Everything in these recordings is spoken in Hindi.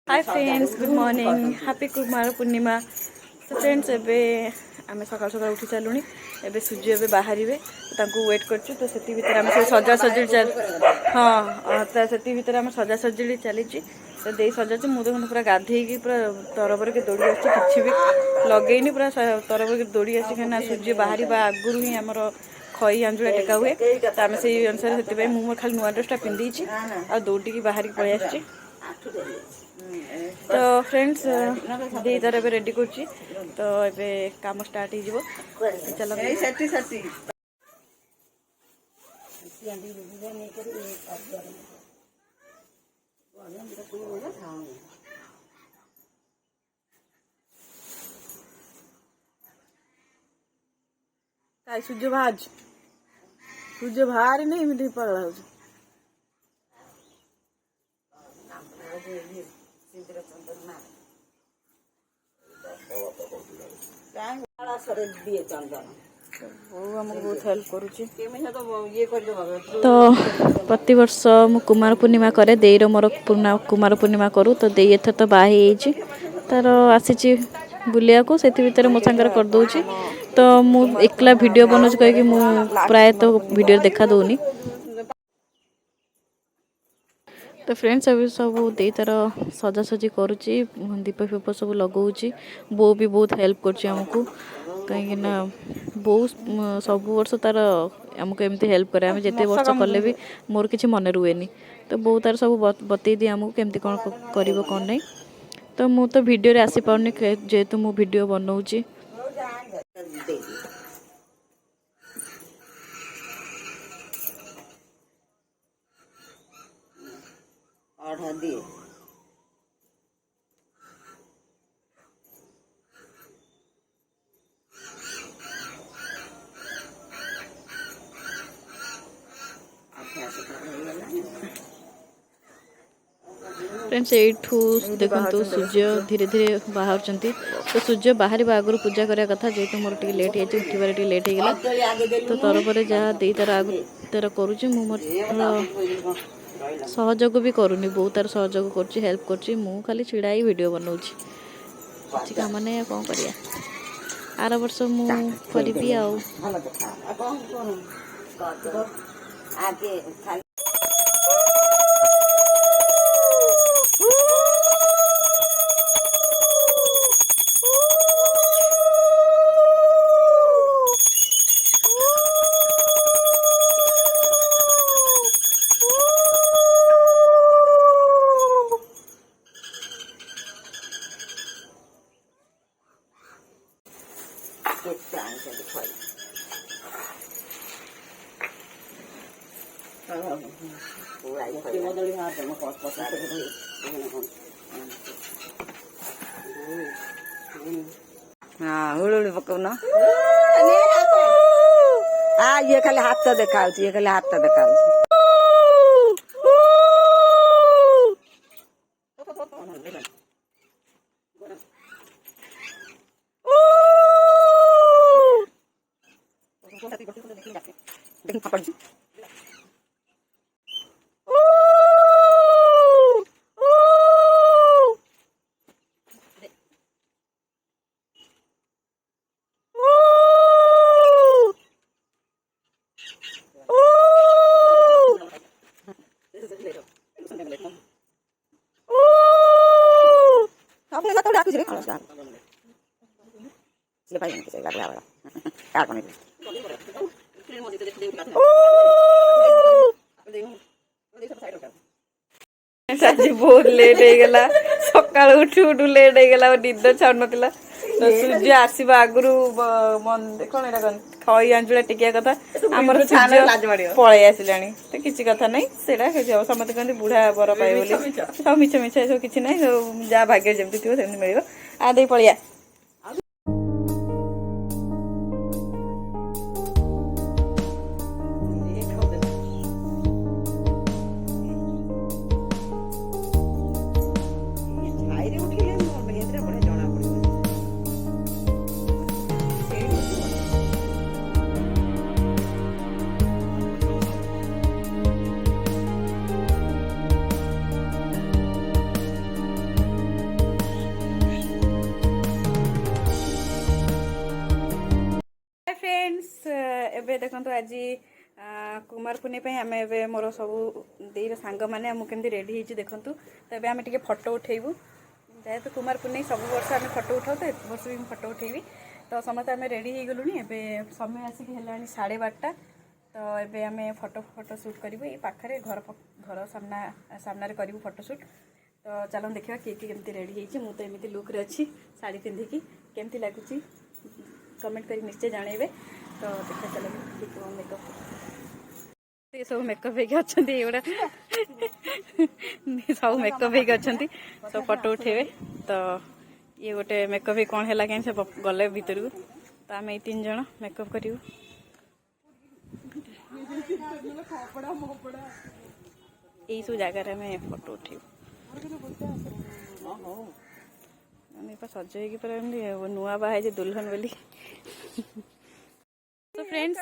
हाय friends, good morning, happy Kumar Purnima. तो फ्रेंड्स एबे आम सकाल सकाल उठी सारूँ। एबे सूर्य एबे बाहर तो वेट करछु। तो से भीतर आम सब सजा सजी हाँ तो से भीतर आम सजा सजी चली। तो दे सजा मुझे देखो पूरा गाधे पूरा तरबर के दौड़ी आसी कि भी लगेनी पूरा तरबर के दौड़ी आसी कहीं सूर्य बाहर आगुरी ही आमर खई आंजुला टेका हुए। तो आम से अनुसार से मुझे खाली नुआ ड्रेसटा पिंधि आ दौड़ी बाहर पलि आसी। तो फ्रेंड्स दीदार एबे रेडी करछि। तो एबे काम स्टार्ट हो चलो काय सूर्य बाहर नहीं मिली पगला हो। बहुत हेल्प करुच्ची। तो प्रति वर्ष मु कुमार पूर्णिमा करे देईर मोर कुमार पूर्णिमा करूँ। तो देई एथर तो बाही तार आसी बुलिया को से भीतर मो सांगे करदे। तो मु एकला वीडियो बनाऊँ कहीं मु प्राय तो वीडियो देखा दूनी। तो फ्रेंड्स अभी सब दे तार सजासजी करुच्ची, दीप फीप सब लगाऊँ। बो भी बहुत हेल्प करमको कहीं बो सब वर्ष तार आमको एमती हेल्प करे। आम जिते वर्ष कले भी मोर किसी मन रुएनी। तो बो तार सब बतई दिए आमको केमती कौन कर कौन नहीं। तो मु तो वीडियो रे आसी पाउनी जेहेतु मु वीडियो बनाऊँ। फ्रेंड्स एठू देखो सूर्य धीरे धीरे बाहर। तो सूर्य बाहर आगुरी पूजा करने कथा जेहेतु मोर टे लेट हो उठबार लेट होगा। तो तरफर जहाँ दे तार आग तार करुच्ची मोर सहयोग भी करूनी। बहुत तार सहयोग कर हेल्प कर खाली छिड़ा ही वीडियो बनाऊँ। किसी काम नहीं कौन कर आर वर्ष मुझी आ हाँ हुड़ पकाउन ये खाली हाथ तो देखा ये खाली हाथ तो देखा आज बहुत लेट होगला। सका उठू उठू लेट होगला निद छाड़ नाला। तो सूर्य आसवा आगुरी कौन एटा खई आंचुला टिकिया कथा आमर पलि आसला। तो किसी कथा नहीं से समस्त कहते बुढ़ा बर पाए सब मिछ मिछ सब किसी ना जहाँ भाग्य जमी थी सेमती मिल आ दे पलिया। देखो आज कुमार पुन्नी आम ए मोर सब देर सांग मैंने मुझे रेडी हो देखूँ। तो ये आम टे फटो उठेबू जेहेतु कुमार पुन्नी सब वर्ष आम फटो उठाऊ तो वर्ष भी फटो उठेबी। तो समस्त आम रेडी हो गलुनी एवं समय आसिक है 12:30। तो ये आम फटो सुट करूँ ये पाखे घर सामना करूँ फटोशूट। तो चलो देखा किए केमती रेडी होती मुझे एमती लुक रे अच्छी शाढ़ी पिंधिकी केमती लगुच कमेंट कर निश्चय जानवे। तो देखा चलो मेकअप ये सब मेकअप होगा सब मेकअप होगा सब फटो उठेबे। तो ये गोटे मेकअप कौन है कहीं से गले भीतर को। तो आम ये 3 जन मेकअप करूँ यही सब जगार आम फटो उठेबू। आम सज हो नुआ बाहर दुल्हन बोली। तो फ्रेंड्स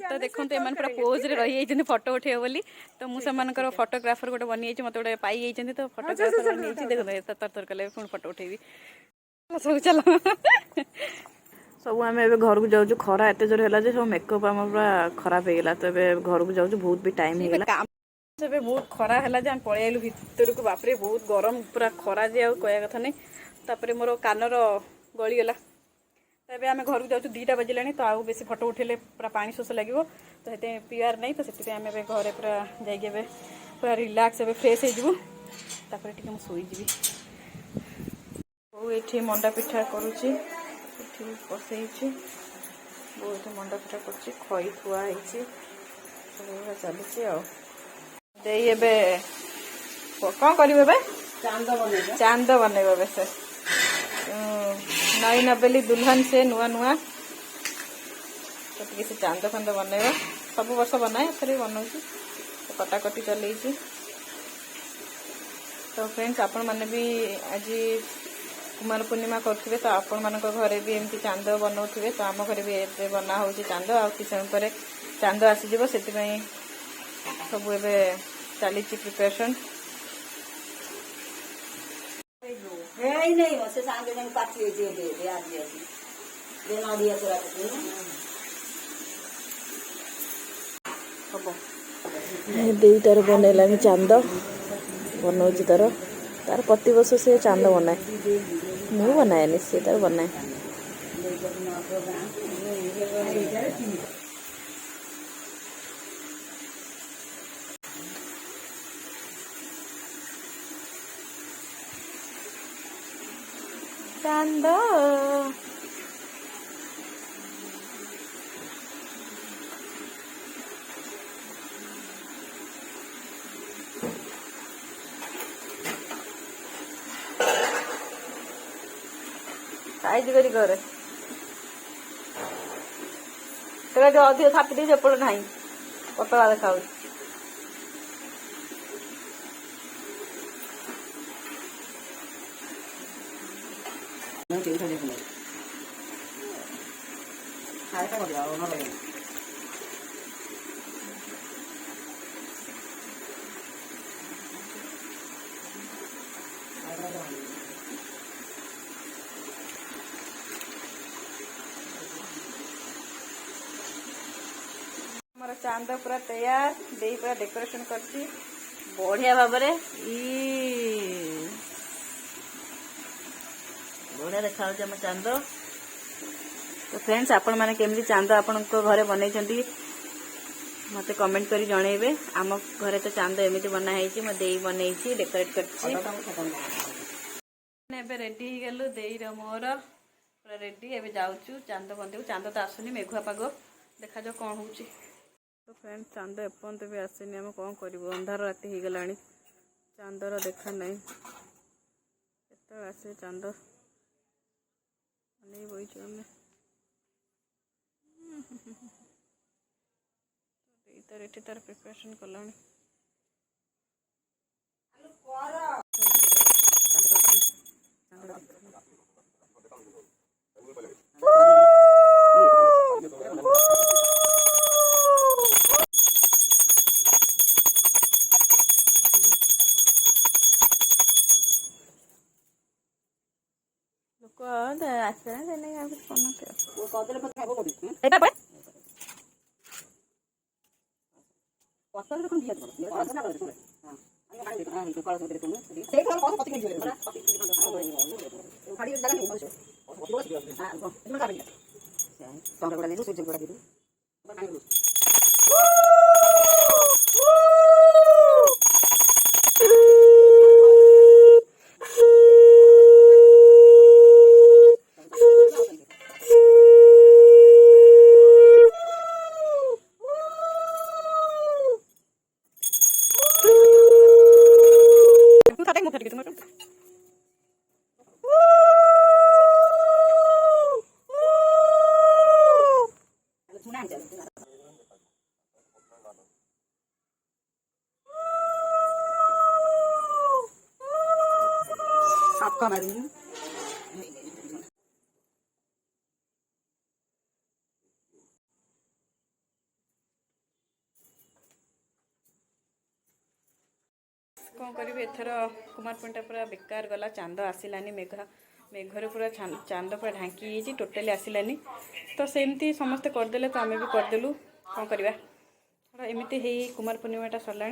तो देखो एम पूरा पोज रे रही फटो उठे बोली। तो मुझे फोटोग्राफर गोटे बनी मत गोटे पाई तो फोटोग्राफर बनी देखो तर कले पुणी फटो उठेबी सब चल सब आम ए घर को जाऊँ खरा एत जोर है सब मेकअप आम पूरा खराब हो गला। तो घर को जाऊँ बहुत भी टाइम हो बहुत खरा है पलि आलु भितर को बापरे बहुत गरम पूरा खरा जे कह कथा नहीं। तापर मोर कानर गलीगला। तो ये आम घर को जाऊँ 2टा बजला। तो आउ बेसी फटो उठेले पूरा पानी शोष लगे तो ये पीआर नहीं। तो से आम घर पूरा जाइए पूरा रिलैक्स ए फ्रेश होपर टे शोजी ये मंडा पिठा करुच्ची बसई बहुत मंडा पिठा कर खई थुआई सब चलुची कौन कर चांद बनइब से नई नबेली दुल्हन से नुआ नुआ। तो टे से चांद फांद बनइब सब वर्ष बनाए थोड़े बनाऊँ तो कटाकटी चल। तो फ्रेंड्स आपण मैंने भी आज कुमार पूर्णिमा करुवे तो आपण मान घरे भी एमती चांद बनाऊे। तो आम घर भी ए बना हो चांद आ कि समय पर चांद आसीज से सब ए चली प्रिपरेशन। दुईटार बनैला चांद बनाऊँ तार तार प्रति वर्ष से चांद बनाए मु बनाए सी तार बनाए। चांद साइज करी करे तेरा जो अधिक थापी दे सेपट ना पतला देखा मोर चांद पूरा तैयार दे पूरा डेकोरेशन करची बढ़िया भाव बढ़िया देखा आम चांद। तो फ्रेंड्स आपण मैंने केमती चांद आपण घरे बनई मत कमेंट करी जनइबे। आम घरे तो चांद एमती बनाई मो दे बनई डेकोरेट कर रेडी गलु देर मोर पूरा रेडी ए जाऊँ चांद बंदेबू। चांद तो आसुनी मेघुआ पाग देखा जाओ कौन हो। तो फ्रेंड्स चांद एपर्यंत भी आसनी आम कौन करूँ अंधार राति हो गला चांदर देखा नहीं केत आसे चांद नहीं बहीचु आम तार ये तार प्रिपरेशन कला लोक आसना कौन करी एथर कुमार पूर्णिमा पूरा बेकार गला चांद आसलानी मेघर पूरा चांद पूरा ढांकी टोटाली आसलानी तो सेमती समस्ते करदे तो आम भी करदेलु कौन करवा एमती है कुमार पूर्णिमाटा सरला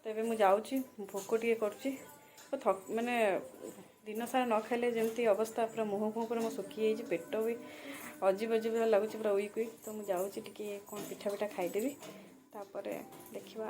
तो ये मुझे जाऊँगी भोक टे कर माने दिन सारा न खाइले जमती अवस्था पूरा मुँह को पूरा सुखी जाइए पेट भी अजीब अजीब लगुच पूरा वीक वीक तो मुझे जाऊँगी टे कौन पिठा पिठा खाईदेवी तापर देखा।